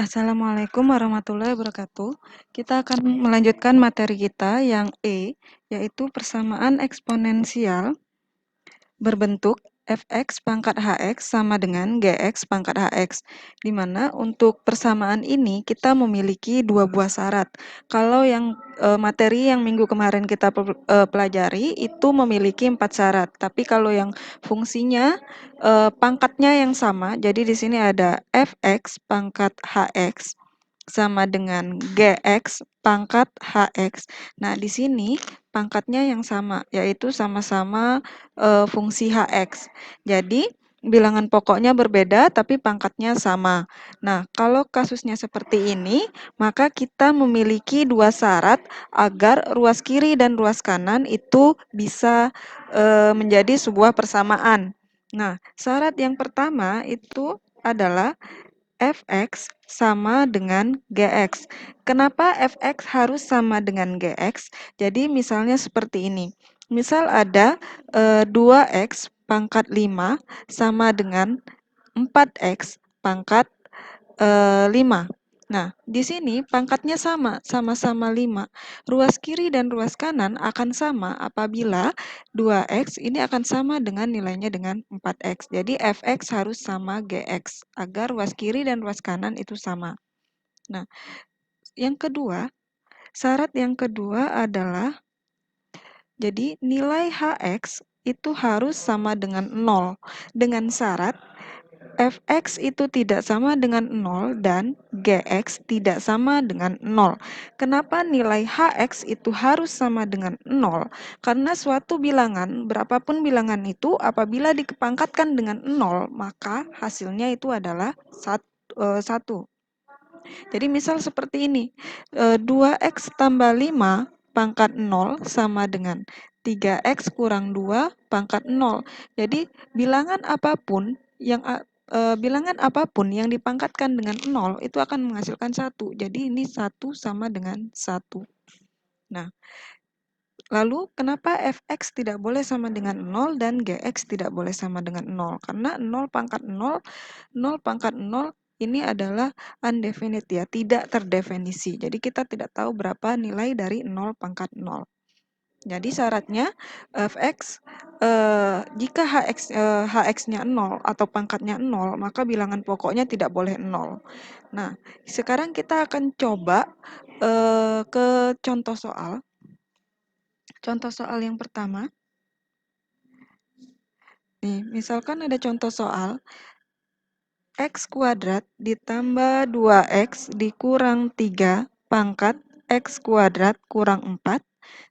Assalamualaikum warahmatullahi wabarakatuh. Kita akan melanjutkan materi kita yang E, yaitu persamaan eksponensial berbentuk fx pangkat hx sama dengan gx pangkat hx, di mana untuk persamaan ini kita memiliki dua buah syarat. Kalau yang materi yang minggu kemarin kita pelajari itu memiliki 4 syarat, tapi kalau yang fungsinya pangkatnya yang sama, jadi di sini ada fx pangkat hx sama dengan gx pangkat hx. Nah, di sini pangkatnya yang sama, yaitu sama-sama fungsi hx. Jadi, bilangan pokoknya berbeda, tapi pangkatnya sama. Nah, kalau kasusnya seperti ini, maka kita memiliki dua syarat agar ruas kiri dan ruas kanan itu bisa menjadi sebuah persamaan. Nah, syarat yang pertama itu adalah fx sama dengan gx. Kenapa fx harus sama dengan gx? Jadi misalnya seperti ini. Misal ada 2x pangkat 5 sama dengan 4x pangkat 5. Nah, di sini pangkatnya sama-sama 5. Ruas kiri dan ruas kanan akan sama apabila 2x ini akan sama dengan nilainya dengan 4x. Jadi fx harus sama gx agar ruas kiri dan ruas kanan itu sama. Nah, yang kedua, syarat yang kedua adalah jadi nilai hx itu harus sama dengan 0 dengan syarat fx itu tidak sama dengan 0 dan gx tidak sama dengan 0. Kenapa nilai hx itu harus sama dengan 0? Karena suatu bilangan, berapapun bilangan itu, apabila dipangkatkan dengan 0, maka hasilnya itu adalah 1. Jadi misal seperti ini, 2x tambah 5 pangkat 0 sama dengan 3x kurang 2 pangkat 0. Jadi bilangan apapun yang dipangkatkan dengan 0 itu akan menghasilkan 1. Jadi ini 1 sama dengan 1. Nah, lalu kenapa fx tidak boleh sama dengan 0 dan gx tidak boleh sama dengan 0? Karena 0 pangkat 0 pangkat 0 ini adalah undefinite ya, tidak terdefinisi. Jadi kita tidak tahu berapa nilai dari 0 pangkat 0. Jadi syaratnya fx jika hx-nya 0 atau pangkatnya 0, maka bilangan pokoknya tidak boleh 0. Nah, sekarang kita akan coba ke contoh soal. Contoh soal yang pertama. Nih, misalkan ada contoh soal x kuadrat ditambah 2x dikurang 3 pangkat x kuadrat kurang 4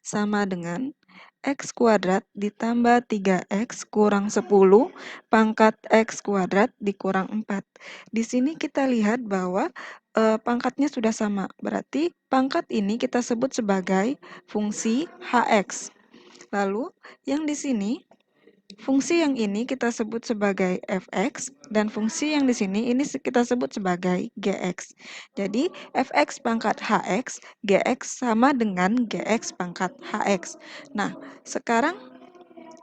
sama dengan x kuadrat ditambah 3x kurang 10 pangkat x kuadrat dikurang 4. Di sini kita lihat bahwa pangkatnya sudah sama. Berarti pangkat ini kita sebut sebagai fungsi hx. Lalu yang di sini fungsi yang ini kita sebut sebagai fx dan fungsi yang di sini ini kita sebut sebagai gx. Jadi fx pangkat hx, gx sama dengan gx pangkat hx. Nah, sekarang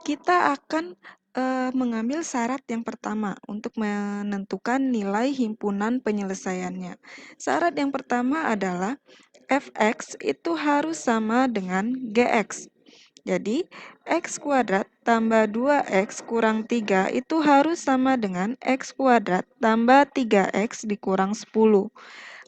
kita akan mengambil syarat yang pertama untuk menentukan nilai himpunan penyelesaiannya. Syarat yang pertama adalah fx itu harus sama dengan gx. Jadi, x kuadrat tambah 2x kurang 3 itu harus sama dengan x kuadrat tambah 3x dikurang 10.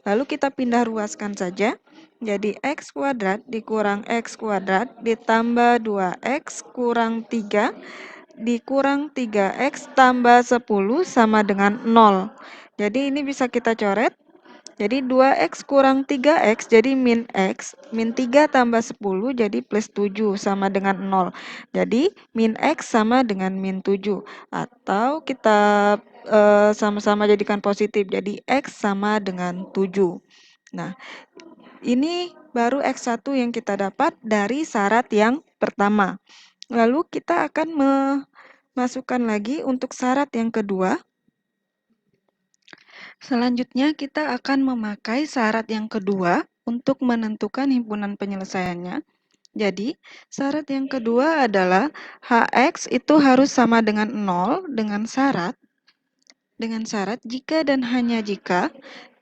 Lalu kita pindah ruaskan saja. Jadi, x kuadrat dikurang x kuadrat ditambah 2x kurang 3 dikurang 3x tambah 10 sama dengan 0. Jadi, ini bisa kita coret. Jadi 2x kurang 3x jadi min x, min 3 tambah 10 jadi plus 7 sama dengan 0. Jadi min x sama dengan min 7. Atau kita sama-sama jadikan positif, jadi x sama dengan 7. Nah, ini baru x1 yang kita dapat dari syarat yang pertama. Lalu kita akan memasukkan lagi untuk syarat yang kedua. Selanjutnya kita akan memakai syarat yang kedua untuk menentukan himpunan penyelesaiannya. Jadi, syarat yang kedua adalah hx itu harus sama dengan 0 dengan syarat jika dan hanya jika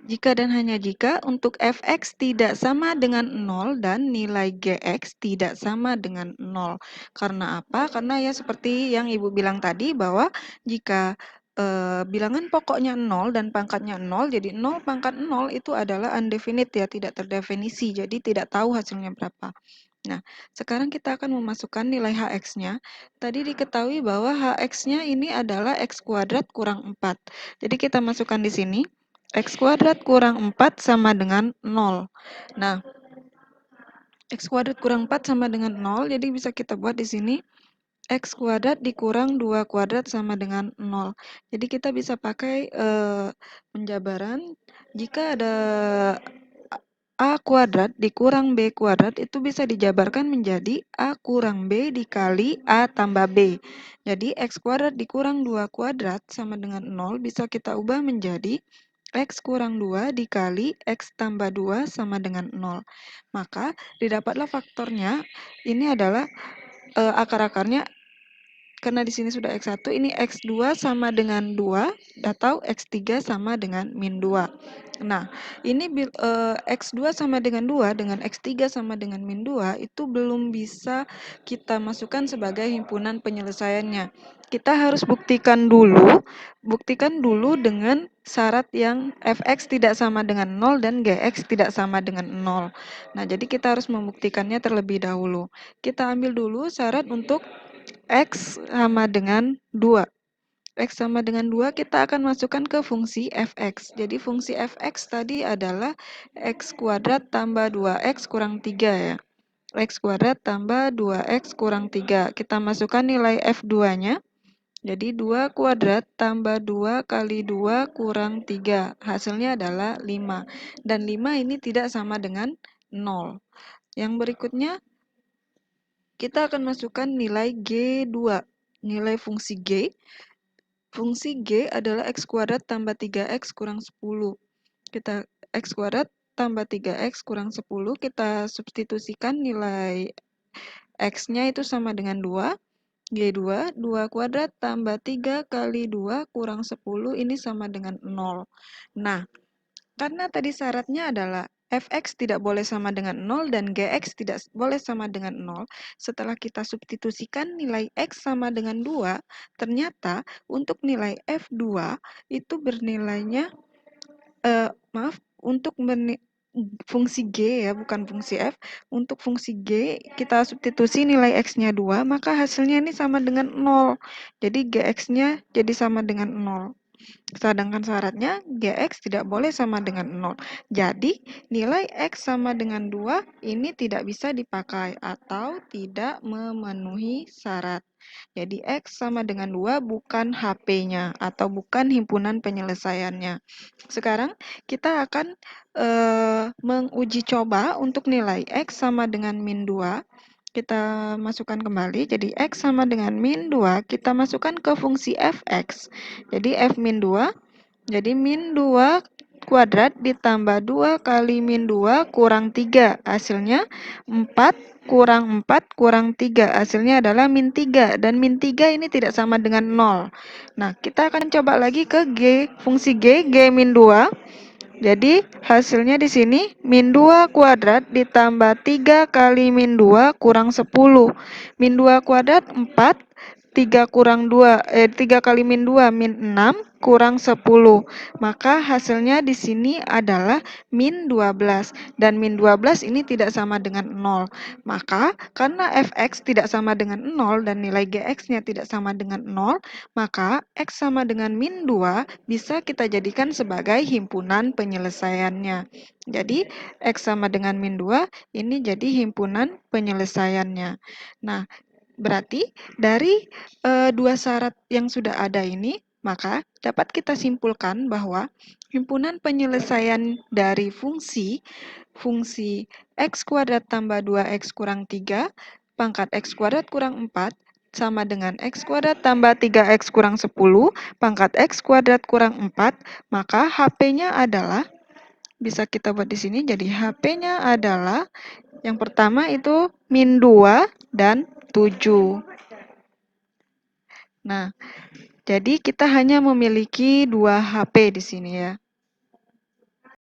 Jika dan hanya jika untuk fx tidak sama dengan 0 dan nilai gx tidak sama dengan 0. Karena apa? Karena ya seperti yang Ibu bilang tadi bahwa jika bilangan pokoknya 0 dan pangkatnya 0, jadi 0 pangkat 0 itu adalah undefinite ya, tidak terdefinisi, jadi tidak tahu hasilnya berapa. Nah, sekarang kita akan memasukkan nilai hx-nya. Tadi diketahui bahwa hx-nya ini adalah x kuadrat kurang 4. Jadi kita masukkan di sini, x kuadrat kurang 4 sama dengan 0. Nah, x kuadrat kurang 4 sama dengan 0, jadi bisa kita buat di sini, x kuadrat dikurang 2 kuadrat sama dengan 0. Jadi kita bisa pakai penjabaran, jika ada A kuadrat dikurang B kuadrat itu bisa dijabarkan menjadi A kurang B dikali A tambah B. Jadi X kuadrat dikurang 2 kuadrat sama dengan 0 bisa kita ubah menjadi X kurang 2 dikali X tambah 2 sama dengan 0. Maka didapatlah faktornya, ini adalah akar-akarnya, karena di sini sudah X1, ini X2 sama dengan 2 atau X3 sama dengan min 2. Nah, ini X2 sama dengan 2 dengan X3 sama dengan min 2 itu belum bisa kita masukkan sebagai himpunan penyelesaiannya. Kita harus buktikan dulu dengan syarat yang fx tidak sama dengan 0 dan gx tidak sama dengan 0. Nah, jadi kita harus membuktikannya terlebih dahulu. Kita ambil dulu syarat untuk X sama dengan 2. X sama dengan 2 kita akan masukkan ke fungsi fx. Jadi fungsi fx tadi adalah x kuadrat tambah 2x kurang 3 ya. X kuadrat tambah 2x kurang 3. Kita masukkan nilai f2-nya. Jadi 2 kuadrat tambah 2 kali 2 kurang 3. Hasilnya adalah 5. Dan 5 ini tidak sama dengan 0. Yang berikutnya, kita akan masukkan nilai G2. Nilai fungsi G. Fungsi G adalah X kuadrat tambah 3X kurang 10. Kita X kuadrat tambah 3X kurang 10. Kita substitusikan nilai X-nya itu sama dengan 2. G2, 2 kuadrat tambah 3 kali 2 kurang 10. Ini sama dengan 0. Nah, karena tadi syaratnya adalah fx tidak boleh sama dengan 0 dan gx tidak boleh sama dengan 0, setelah kita substitusikan nilai x sama dengan 2, ternyata untuk nilai f2 itu bernilainya, untuk fungsi g ya, bukan fungsi f. Untuk fungsi g, kita substitusi nilai x-nya 2, maka hasilnya ini sama dengan 0. Jadi gx-nya jadi sama dengan 0. Sedangkan syaratnya Gx tidak boleh sama dengan 0. Jadi, nilai X sama dengan 2 ini tidak bisa dipakai atau tidak memenuhi syarat. Jadi, X sama dengan 2 bukan HP-nya atau bukan himpunan penyelesaiannya. Sekarang, kita akan menguji coba untuk nilai X sama dengan min 2. Kita masukkan kembali, jadi X sama dengan min 2, kita masukkan ke fungsi fx. Jadi f min 2, jadi min 2 kuadrat ditambah 2 kali min 2 kurang 3. Hasilnya 4 kurang 4 kurang 3. Hasilnya adalah min 3. Dan min 3 ini tidak sama dengan 0. Nah, kita akan coba lagi ke G, fungsi G min 2. Jadi hasilnya di sini min 2 kuadrat ditambah 3 kali min 2 kurang 10. Min 2 kuadrat 4, 3 kurang 2, 3 kali min 2 min 6 kurang 10. Maka hasilnya di sini adalah min 12. Dan min 12 ini tidak sama dengan 0. Maka karena fx tidak sama dengan 0 dan nilai gx-nya tidak sama dengan 0, maka x sama dengan min 2 bisa kita jadikan sebagai himpunan penyelesaiannya. Jadi x sama dengan min 2 ini jadi himpunan penyelesaiannya. Nah, berarti dari dua syarat yang sudah ada ini, maka dapat kita simpulkan bahwa himpunan penyelesaian dari fungsi x kuadrat tambah 2x kurang 3 pangkat x kuadrat kurang 4 sama dengan x kuadrat tambah 3x kurang 10 pangkat x kuadrat kurang 4, maka HP-nya adalah, bisa kita buat di sini, jadi HP-nya adalah yang pertama itu min 2 dan 7. Nah, jadi kita hanya memiliki 2 HP di sini ya.